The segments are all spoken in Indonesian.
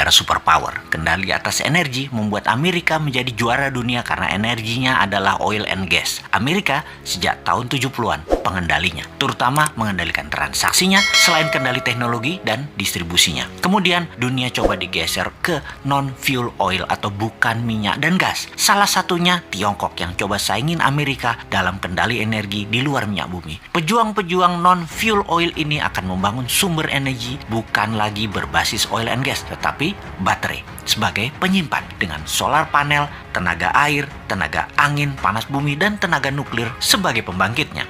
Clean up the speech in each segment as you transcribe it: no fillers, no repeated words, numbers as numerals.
negara superpower. Kendali atas energi membuat Amerika menjadi juara dunia karena energinya adalah oil and gas. Amerika sejak tahun 70-an pengendalinya, terutama mengendalikan transaksinya selain kendali teknologi dan distribusinya. Kemudian dunia coba digeser ke non-fuel oil atau bukan minyak dan gas. Salah satunya Tiongkok yang coba saingin Amerika dalam kendali energi di luar minyak bumi. Pejuang-pejuang non-fuel oil ini akan membangun sumber energi bukan lagi berbasis oil and gas, tetapi baterai sebagai penyimpan dengan solar panel, tenaga air, tenaga angin, panas bumi, dan tenaga nuklir sebagai pembangkitnya.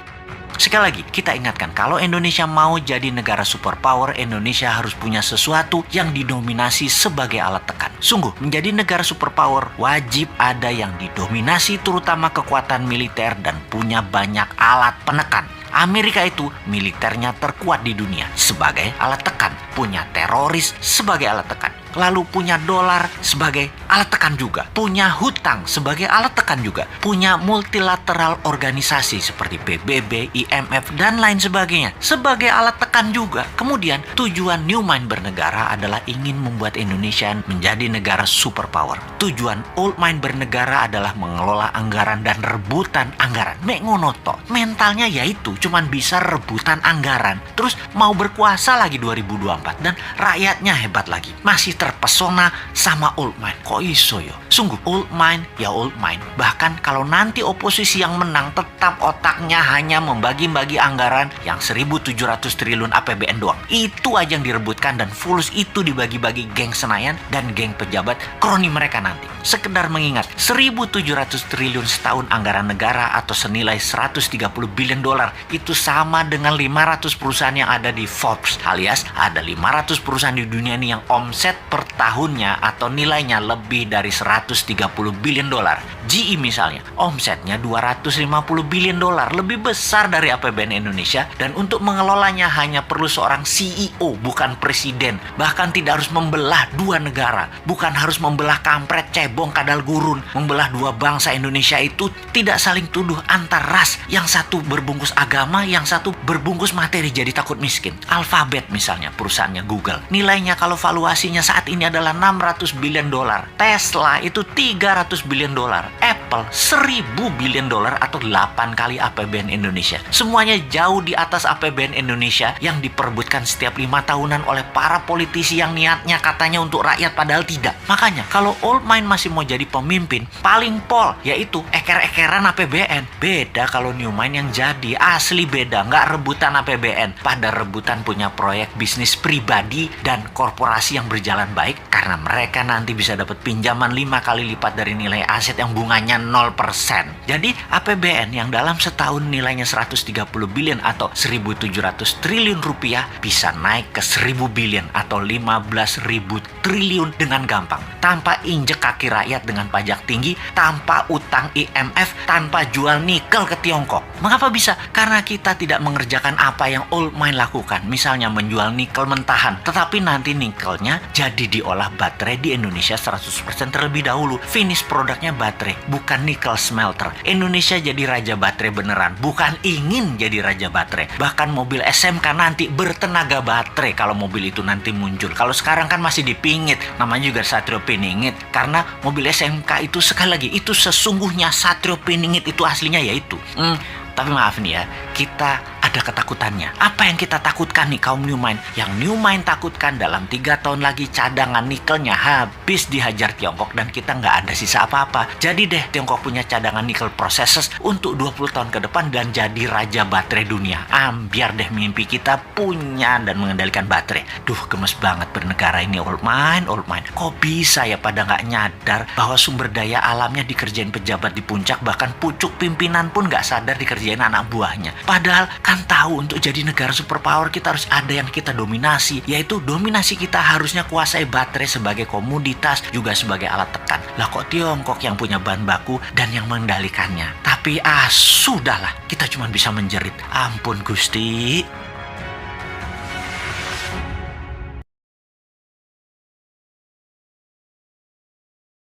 Sekali lagi, kita ingatkan kalau Indonesia mau jadi negara superpower, Indonesia harus punya sesuatu yang didominasi sebagai alat tekan. Sungguh, menjadi negara superpower wajib ada yang didominasi terutama kekuatan militer dan punya banyak alat penekan. Amerika itu militernya terkuat di dunia sebagai alat tekan, punya teroris sebagai alat tekan, lalu punya dolar sebagai alat tekan juga, punya hutang sebagai alat tekan juga, punya multilateral organisasi seperti PBB, IMF, dan lain sebagainya sebagai alat tekan juga. Kemudian tujuan New Mind bernegara adalah ingin membuat Indonesia menjadi negara superpower. Tujuan Old Mind bernegara adalah mengelola anggaran dan rebutan anggaran. Mek ngono tok. Mentalnya yaitu cuman bisa rebutan anggaran, terus mau berkuasa lagi 2024 dan rakyatnya hebat lagi. Masih terpesona sama Old Mind. Kok iso yo? Sungguh Old Mind ya Old Mind. Bahkan kalau nanti oposisi yang menang, tetap otaknya hanya membagi-bagi anggaran yang 1.700 triliun APBN doang. Itu aja yang direbutkan dan fulus itu dibagi-bagi geng Senayan dan geng pejabat kroni mereka nanti. Sekedar mengingat 1.700 triliun setahun anggaran negara atau senilai 130 billion dolar itu sama dengan 500 perusahaan yang ada di Forbes, alias ada 500 perusahaan di dunia ini yang omset per tahunnya atau nilainya lebih dari 130 billion dolar. GE misalnya, omsetnya 250 billion dolar, lebih besar dari APBN Indonesia, dan untuk mengelolanya hanya perlu seorang CEO, bukan presiden. Bahkan tidak harus membelah dua negara, bukan harus membelah kampret, cebong, kadal gurun. Membelah dua bangsa Indonesia itu tidak saling tuduh antar ras, yang satu berbungkus agama, yang satu berbungkus materi jadi takut miskin. Alphabet misalnya, perusahaannya Google, nilainya kalau valuasinya saat ini adalah 600 billion dolar. Tesla itu 300 billion dolar. Apple 1.000 billion dolar atau 8 kali APBN Indonesia. Semuanya jauh di atas APBN Indonesia yang diperebutkan setiap 5 tahunan oleh para politisi yang niatnya katanya untuk rakyat padahal tidak. Makanya kalau Old Mind masih mau jadi pemimpin, paling pol yaitu eker-ekeran APBN. Beda kalau New Mind yang jadi, asli beda. Nggak rebutan APBN, pada rebutan punya proyek bisnis pribadi dan korporasi yang berjalan baik, karena mereka nanti bisa dapat pinjaman 5 kali lipat dari nilai aset yang bunganya 0%. Jadi APBN yang dalam setahun nilainya 130 billion atau 1.700 triliun rupiah bisa naik ke 1.000 billion atau 15.000 triliun dengan gampang, tanpa injek kaki rakyat dengan pajak tinggi, tanpa utang IMF, tanpa jual nikel ke Tiongkok. Mengapa bisa? Karena kita tidak mengerjakan apa yang Old Mind lakukan, misalnya menjual nikel mentahan, tetapi nanti nikelnya jadi diolah baterai di Indonesia 100% terlebih dahulu. Finish produknya baterai, bukan nikel smelter. Indonesia jadi raja baterai beneran, bukan ingin jadi raja baterai. Bahkan mobil SMK nanti bertenaga baterai kalau mobil itu nanti muncul. Kalau sekarang kan masih dipingit, namanya juga Satrio Piningit, karena mobil SMK itu sekali lagi, itu sesungguhnya Satrio Piningit itu aslinya yaitu. Tapi maaf nih ya, kita ada ketakutannya. Apa yang kita takutkan nih kaum New Mind? Yang New Mind takutkan dalam 3 tahun lagi cadangan nikelnya habis dihajar Tiongkok dan kita nggak ada sisa apa-apa. Jadi deh Tiongkok punya cadangan nikel processes untuk 20 tahun ke depan dan jadi raja baterai dunia. Biar deh mimpi kita punya dan mengendalikan baterai. Duh, gemes banget bernegara ini Old Mind, Old Mind. Kok bisa ya pada nggak nyadar bahwa sumber daya alamnya dikerjain pejabat di puncak, bahkan pucuk pimpinan pun nggak sadar dikerjain anak buahnya. Padahal kan tahu untuk jadi negara superpower kita harus ada yang kita dominasi, yaitu dominasi kita harusnya kuasai baterai sebagai komoditas, juga sebagai alat tekan. Lah kok Tiongkok yang punya bahan baku dan yang mengendalikannya? Tapi sudahlah, kita cuma bisa menjerit. Ampun Gusti.